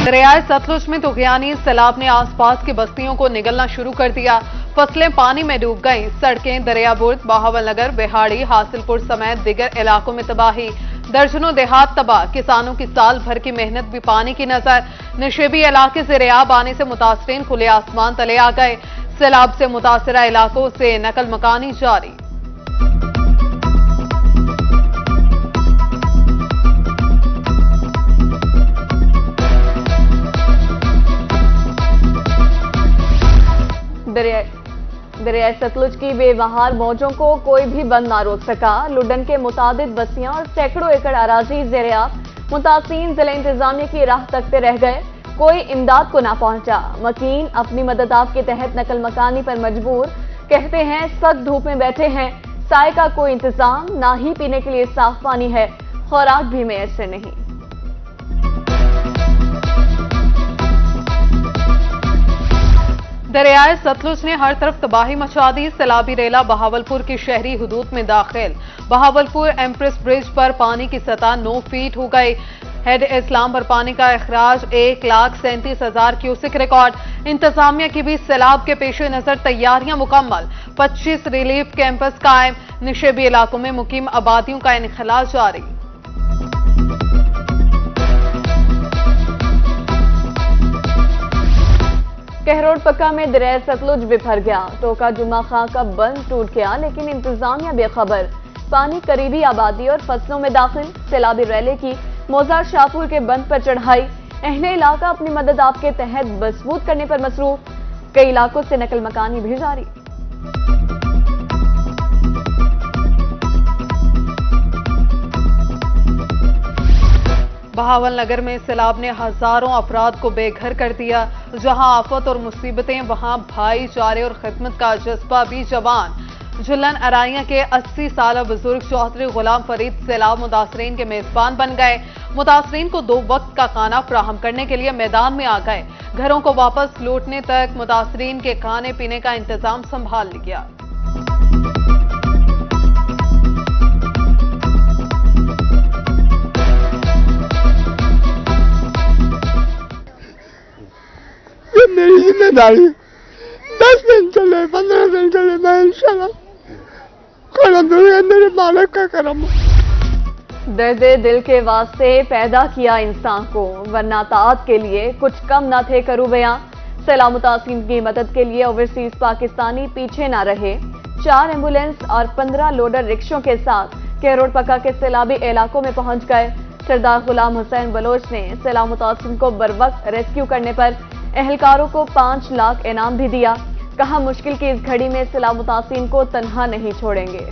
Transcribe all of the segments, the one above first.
दरियाए सतलुज में तुगयानी सैलाब ने आसपास की बस्तियों को निगलना शुरू कर दिया। फसलें पानी में डूब गईं। सड़कें दरियाबुर्द, बहावलनगर, बिहाड़ी, हासिलपुर समेत दीगर इलाकों में तबाही। दर्जनों देहात तबाह। किसानों की साल भर की मेहनत भी पानी की नजर। नशेबी इलाके से रेयाब आने से मुतासरीन खुले आसमान तले आ गए। सैलाब से मुतासरा इलाकों से नकल मकानी जारी। दरियाए सतलुज की बेबहार मौजों को कोई भी बंद ना रोक सका। लुडन के मुतादिद बस्तियां और सैकड़ों एकड़ अराजी ज़ेर-ए-आब। मुतासिरीन जिला इंतजामिया की राह तकते रह गए। कोई इमदाद को ना पहुंचा। मकीन अपनी मदद आप के तहत नकल मकानी पर मजबूर। कहते हैं सख्त धूप में बैठे हैं, साए का कोई इंतजाम ना ही पीने के लिए साफ पानी है, खुराक भी मैसर नहीं। दरियाए सतलुज ने हर तरफ तबाही मचा दी। सैलाबी रेला बहावलपुर की शहरी हुदूद में दाखिल। बहावलपुर एम्प्रेस ब्रिज पर पानी की सतह 9 फीट हो गई। हेड इस्लाम पर पानी का अखराज 1,37,000 क्यूसिक रिकॉर्ड। इंतजामिया की भी सैलाब के पेश नजर तैयारियां मुकम्मल। 25 रिलीफ कैंपस कायम। निशेबी इलाकों में मुकीम आबादियों का इनखला जारी। कहरोड पक्का में दरिया सतलुज बिफर गया। टोका जुम्मा खां का बंद टूट गया, लेकिन इंतजामिया बेखबर। पानी करीबी आबादी और फसलों में दाखिल। सैलाबी रैले की मोजार शाहपुर के बंद पर चढ़ाई। अहले इलाका अपनी मदद आपके तहत मजबूत करने पर मसरूफ। कई इलाकों से नकल मकानी भी जारी। बहावलनगर में सैलाब ने हजारों अफराद को बेघर कर दिया। जहां आफत और मुसीबतें, वहां भाईचारे और खिदमत का जज्बा भी जवान। झुलन अराइया के 80 साल बुजुर्ग चौधरी गुलाम फरीद सैलाब मुतासरीन के मेजबान बन गए। मुतासरीन को 2 वक्त का खाना फराहम करने के लिए मैदान में आ गए। घरों को वापस लौटने तक मुतासरीन के खाने पीने का इंतजाम संभाल लिया। मेरी जिम्मेदारी 10 दिन चले, 15 दिन चले, मैं इंशाल्लाह करम दूंगा। मेरे मालिक का करम। दर्द दिल के वास्ते पैदा किया इंसान को, वरना ताअत के लिए कुछ कम ना थे करूं बयां। सैलाब मुतासिरीन की मदद के लिए ओवरसीज पाकिस्तानी पीछे ना रहे। 4 एम्बुलेंस और 15 लोडर रिक्शों के साथ कहरोड पक्का के सैलाबी इलाकों में पहुंच गए। सरदार गुलाम हुसैन बलोच ने सैलाब मुतासिरीन को बरवक्त रेस्क्यू करने पर एहलकारों को 5 लाख इनाम भी दिया। कहा मुश्किल की इस घड़ी में सैलाब मुतासिरीन को तन्हा नहीं छोड़ेंगे।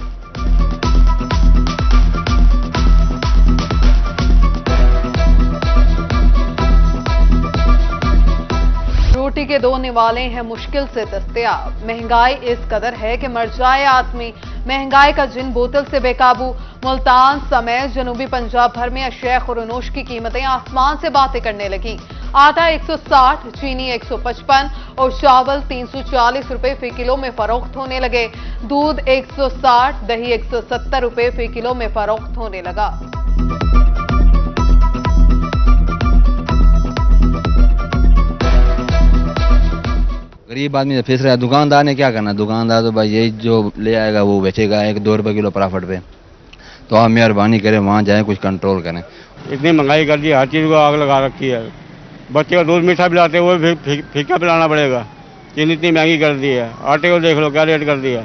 रोटी के 2 निवाले हैं मुश्किल से दस्तयाब। महंगाई इस कदर है कि मर जाए आदमी। महंगाई का जिन बोतल से बेकाबू। मुल्तान समेत जनूबी पंजाब भर में अशिया खुरनोश की कीमतें आसमान से बातें करने लगी। आटा 160, चीनी 155 और चावल 340 रुपए फी किलो में फरोख्त होने लगे। दूध 160, दही 170 रुपए फी किलो में फरोख्त होने लगा। गरीब आदमी से फंस रहा है। दुकानदार ने क्या करना? दुकानदार तो भाई यही जो ले आएगा वो बेचेगा 1-2 रुपए किलो प्रॉफिट पे। तो आप मेहरबानी करें वहाँ जाएं, कुछ कंट्रोल करें। इतनी महंगाई कर दी, हर चीज़ को आग लगा रखी है। बच्चे का दूध मीठा पिलाते हुए भी फीका पिलाना पड़ेगा। चीनी इतनी महंगी कर दी है। आटे को देख लो क्या रेट कर दिया।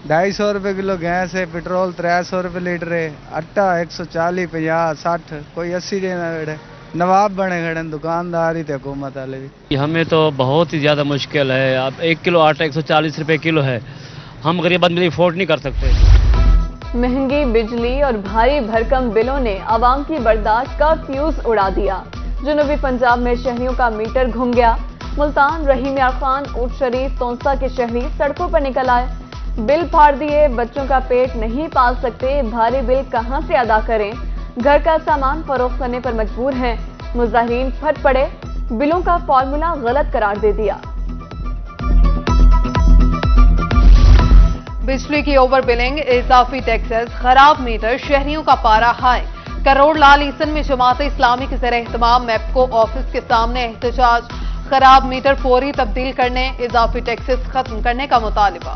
250 रुपये किलो गैस है, पेट्रोल 300 रुपये लीटर है, आटा 140, 50, 60, कोई 80 देना बेटे। नवाब बने खड़े दुकानदार ही थे हुकूमत वाले भी। हमें तो बहुत ही ज़्यादा मुश्किल है। अब 1 किलो आटा 140 रुपये किलो है। हम गरीब आदमी अफोर्ड नहीं कर सकते। महंगी बिजली और भारी भरकम बिलों ने आवाम की बर्दाश्त का फ्यूज उड़ा दिया। जनूबी पंजाब में शहरियों का मीटर घूम गया। मुल्तान, रहीम यार खान, ऊट शरीफ, तोंसा के शहरी सड़कों पर निकल आए। बिल फाड़ दिए। बच्चों का पेट नहीं पाल सकते, भारी बिल कहां से अदा करें। घर का सामान फरोख्त करने पर मजबूर हैं। मुजाहिरीन फट पड़े। बिलों का फॉर्मूला गलत करार दे दिया। बिजली की ओवर बिलिंग, इजाफी टैक्सेस, खराब मीटर, शहरियों का पारा हाई। करोड़ लाल ईसन में जमात इस्लामी के ज़ेर एहतमाम मैप्को ऑफिस के सामने एहतजाज, खराब मीटर फौरी तब्दील करने, इजाफी टैक्सेस खत्म करने का मुतालिबा।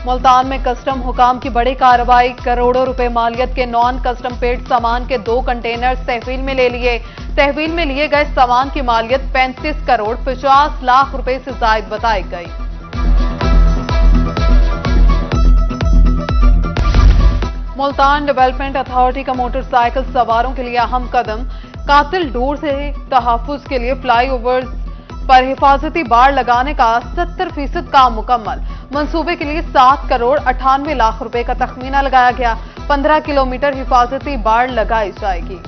मुल्तान में कस्टम हुकाम की बड़ी कार्रवाई, करोड़ों रुपए मालियत के नॉन कस्टम पेड सामान के 2 कंटेनर्स तहवील में ले लिए। तहवील में लिए गए सामान की मालियत 35 करोड़ 50 लाख रुपए से जायद बताई गई। मुल्तान डेवलपमेंट अथॉरिटी का मोटरसाइकिल सवारों के लिए अहम कदम, कातिल डोर से तहफ्फुज के लिए फ्लाईओवर्स पर हिफाजती बाड़ लगाने का 70% काम मुकम्मल। मंसूबे के लिए 7 करोड़ 98 लाख रुपए का तखमीना लगाया गया। 15 किलोमीटर हिफाजती बाड़ लगाई जाएगी।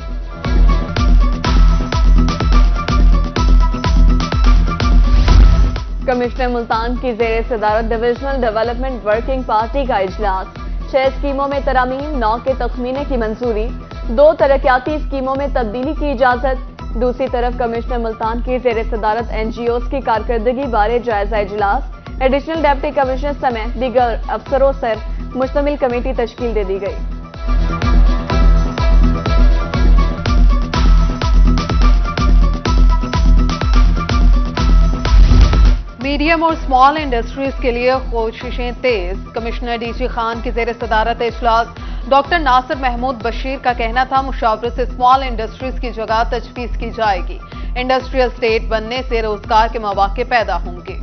कमिश्नर मुल्तान की ज़ेर सदारत डिविजनल डेवलपमेंट वर्किंग पार्टी का इजलास, 6 स्कीमों में तरामीम, 9 के तखमीने की मंजूरी, 2 तरक्याती स्कीमों में तब्दीली की इजाजत। दूसरी तरफ कमिश्नर मुल्तान की ज़ेर सदारत NGOs की कारकर्दगी बारे जायजा इजलास, एडिशनल डिप्टी कमिश्नर समेत दीगर अफसरों से मुश्तमिल कमेटी तश्कील दे दी गई। मीडियम और स्मॉल इंडस्ट्रीज के लिए कोशिशें तेज, कमिश्नर DG खान की ज़ेर सदारत इजलास। डॉक्टर नासिर महमूद बशीर का कहना था मुशावरत से स्मॉल इंडस्ट्रीज की जगह तजवीज़ की जाएगी। इंडस्ट्रियल स्टेट बनने से रोजगार के मौके पैदा होंगे।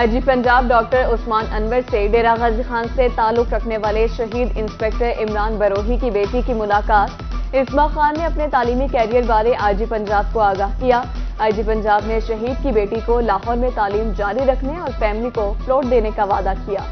IG पंजाब डॉक्टर उस्मान अनवर से डेरा गाजी खान से ताल्लुक रखने वाले शहीद इंस्पेक्टर इमरान बरोही की बेटी की मुलाकात। इस्मा खान ने अपने तालीमी कैरियर बारे IG पंजाब को आगाह किया। IG पंजाब ने शहीद की बेटी को लाहौर में तालीम जारी रखने और फैमिली को प्लॉट देने का वादा किया।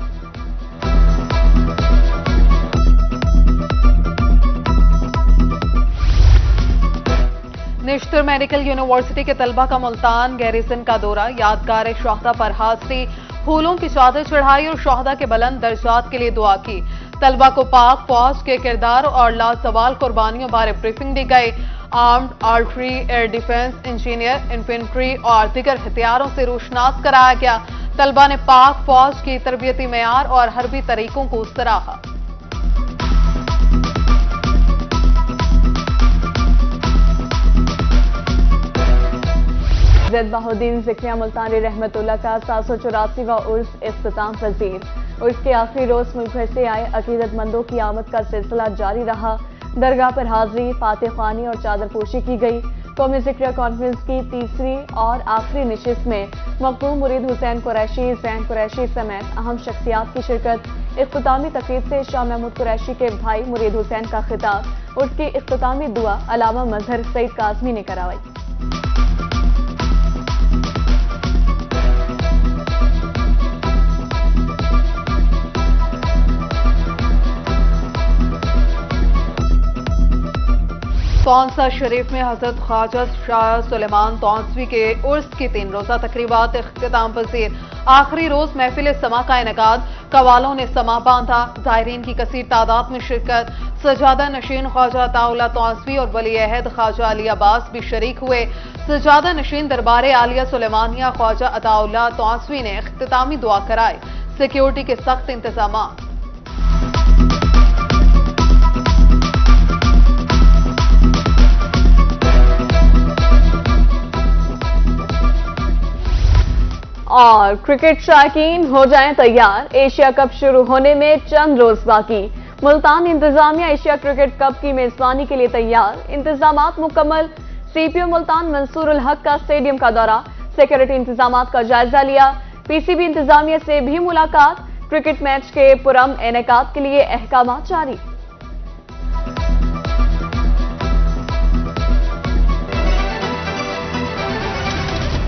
निश्तर मेडिकल यूनिवर्सिटी के तलबा का मुल्तान गैरिसन का दौरा, यादगार शहादा पर हाजिरी, फूलों की चादर चढ़ाई और शहादा के बुलंद दर्जात के लिए दुआ की। तलबा को पाक फौज के किरदार और लासवाल कुर्बानियों बारे ब्रीफिंग दी गई। Armed, artery, air defence, engineer, infantry और दीगर हथियारों से रोशनास कराया गया। तलबा ने पाक फौज की तरबियती मेयार और हरबी तरीकों को सराहा। जद बहुद्दीन ज़िक्रिया मुल्तानी रहमतुल्लाह का 784वां उर्स इख्तिताम पजीर। उर्स के आखिरी रोज मुल्क भर से आए अकीदतमंदों की आमद का सिलसिला जारी रहा। दरगाह पर हाजिरी, फातिह ख्वानी और चादर पोशी की गई। कौमी ज़िक्रिया कॉन्फ्रेंस की तीसरी और आखिरी नशिस्त में मखदूम मुरीद हुसैन कुरैशी, ज़ैन कुरैशी समेत अहम शख्सियात की शिरकत। इख्तितामी तकरीब से शाह महमूद कुरैशी के भाई मुरीद हुसैन का खिताब। उर्स की इख्तितामी दुआ अलामा मजहर सईद काज़मी ने करवाई। तौंसा शरीफ में हजरत ख्वाजा शाह सुलेमान तौंसवी के उर्स की 3 रोजा तकरीबात इख्तिताम पजीर। आखिरी रोज महफिल समा का इनेकाद, कवालों ने समा बांधा। ज़ायरीन की कसीर तादाद में शिरकत। सजादा नशीन ख्वाजा अताउल्लाह तौंसवी और वली अहद ख्वाजा अली अब्बास भी शरीक हुए। सजादा नशीन दरबार आलिया सुलेमानिया ख्वाजा अताउल्लाह तौंसवी ने इख्तितामी दुआ कराई। सिक्योरिटी के सख्त इंतजाम। और क्रिकेट शायकीन हो जाएं तैयार, एशिया कप शुरू होने में चंद रोज बाकी। मुल्तान इंतजामिया एशिया क्रिकेट कप की मेजबानी के लिए तैयार, इंतजामात मुकम्मल। CPO मुल्तान मंसूर उल हक का स्टेडियम का दौरा, सिक्योरिटी इंतजामात का जायजा लिया। PCB इंतजामिया से भी मुलाकात, क्रिकेट मैच के पुरअमन इनेकाद के लिए अहकामात जारी।